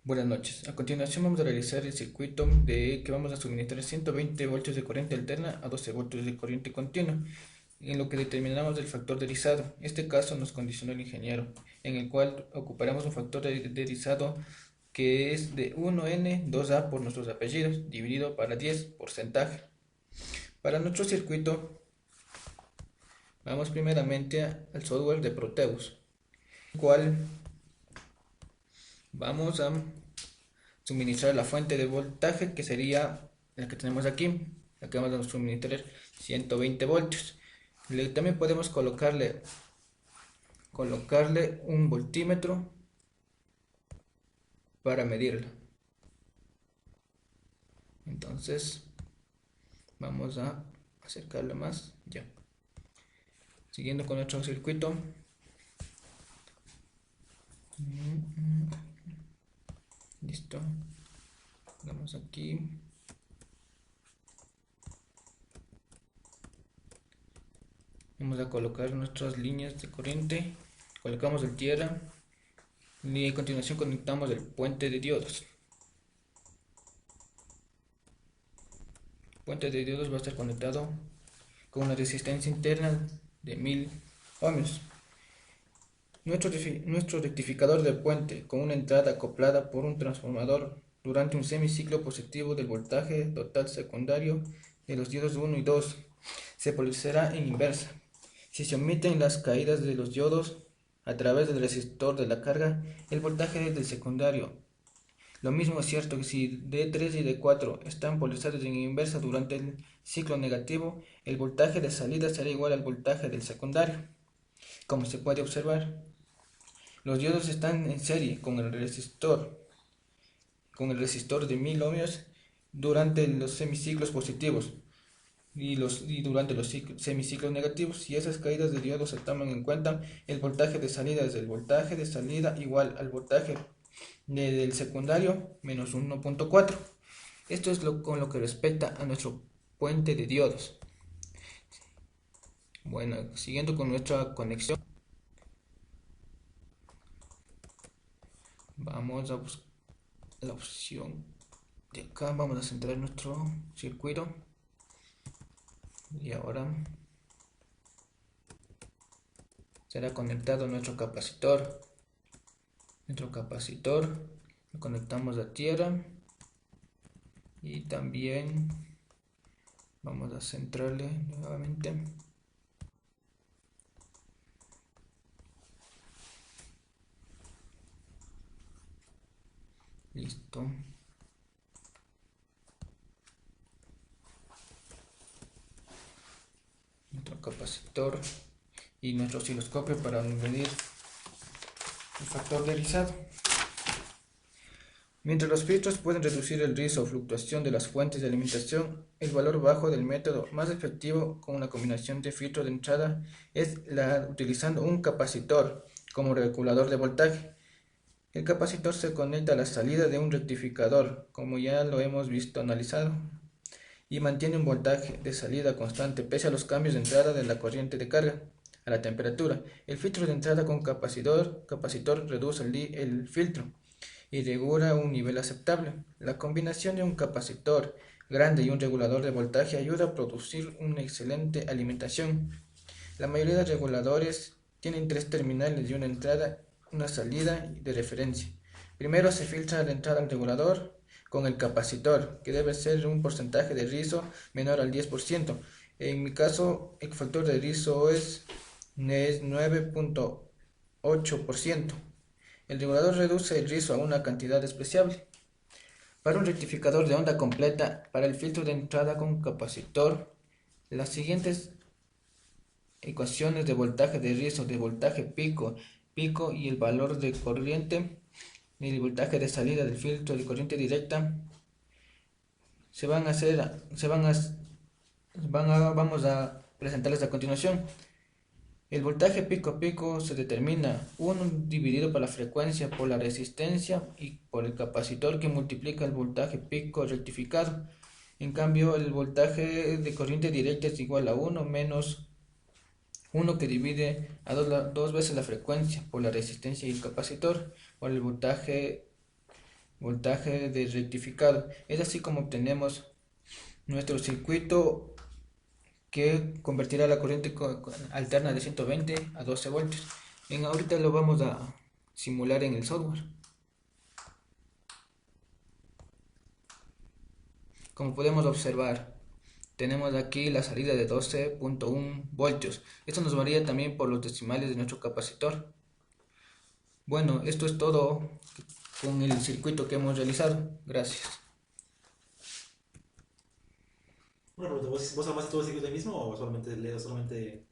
Buenas noches. A continuación vamos a realizar el circuito de que vamos a suministrar 120 voltios de corriente alterna a 12 voltios de corriente continua, en lo que determinamos el factor de erizado. Este caso nos condicionó el ingeniero, en el cual ocuparemos un factor de erizado que es de 1n 2a por nuestros apellidos, dividido para 10 porcentaje. Para nuestro circuito, vamos primeramente al software de Proteus, el cual vamos a suministrar la fuente de voltaje, que sería la que tenemos aquí, la que vamos a suministrar 120 voltios. También podemos colocarle un voltímetro para medirla. Entonces vamos a acercarle más, ya. Siguiendo con nuestro circuito, listo, vamos aquí. Vamos a colocar nuestras líneas de corriente, colocamos el tierra y a continuación conectamos el puente de diodos. El puente de diodos va a estar conectado con una resistencia interna de 1000 ohmios. Nuestro rectificador de puente, con una entrada acoplada por un transformador durante un semiciclo positivo del voltaje total secundario de los diodos 1 y 2, se polarizará en inversa. Si se omiten las caídas de los diodos a través del resistor de la carga, el voltaje del secundario. Lo mismo es cierto que si D3 y D4 están polarizados en inversa durante el ciclo negativo, el voltaje de salida será igual al voltaje del secundario. Como se puede observar, los diodos están en serie con el resistor de 1000 ohmios durante los semiciclos positivos y durante los semiciclos negativos. Si esas caídas de diodos se toman en cuenta, el voltaje de salida es el voltaje de salida igual al voltaje del secundario menos 1.4. Esto es con lo que respecta a nuestro puente de diodos. Bueno, siguiendo con nuestra conexión, vamos a buscar la opción de acá. Vamos a centrar nuestro circuito y ahora será conectado nuestro capacitor. Lo conectamos a tierra y también vamos a centrarle nuevamente. Listo. Nuestro capacitor y nuestro osciloscopio para medir el factor de erizado. Mientras los filtros pueden reducir el riesgo o fluctuación de las fuentes de alimentación, el valor bajo del método más efectivo con una combinación de filtro de entrada es utilizando un capacitor como regulador de voltaje. El capacitor se conecta a la salida de un rectificador, como ya lo hemos visto analizado, y mantiene un voltaje de salida constante pese a los cambios de entrada de la corriente de carga a la temperatura. El filtro de entrada con capacitor reduce el filtro y regula un nivel aceptable. La combinación de un capacitor grande y un regulador de voltaje ayuda a producir una excelente alimentación. La mayoría de reguladores tienen tres terminales y una entrada, una salida de referencia. Primero se filtra la entrada al regulador con el capacitor, que debe ser un porcentaje de rizo menor al 10%. En mi caso, el factor de rizo es 9.8%. El regulador reduce el rizo a una cantidad despreciable. Para un rectificador de onda completa, para el filtro de entrada con capacitor, las siguientes ecuaciones de voltaje de rizo, de voltaje pico y el valor de corriente y el voltaje de salida del filtro de corriente directa vamos a presentarles a continuación. El voltaje pico a pico se determina 1 dividido por la frecuencia por la resistencia y por el capacitor, que multiplica el voltaje pico rectificado. En cambio, el voltaje de corriente directa es igual a 1 menos 1, que divide a dos veces la frecuencia por la resistencia y el capacitor por el voltaje voltaje de rectificado. Es así como obtenemos nuestro circuito que convertirá la corriente alterna de 120 a 12 voltios. Ahorita lo vamos a simular en el software. Como podemos observar, tenemos aquí la salida de 12.1 voltios. Esto nos varía también por los decimales de nuestro capacitor. Bueno, esto es todo con el circuito que hemos realizado. Gracias. Una pregunta, ¿vos armaste todo el circuito ahí mismo o solamente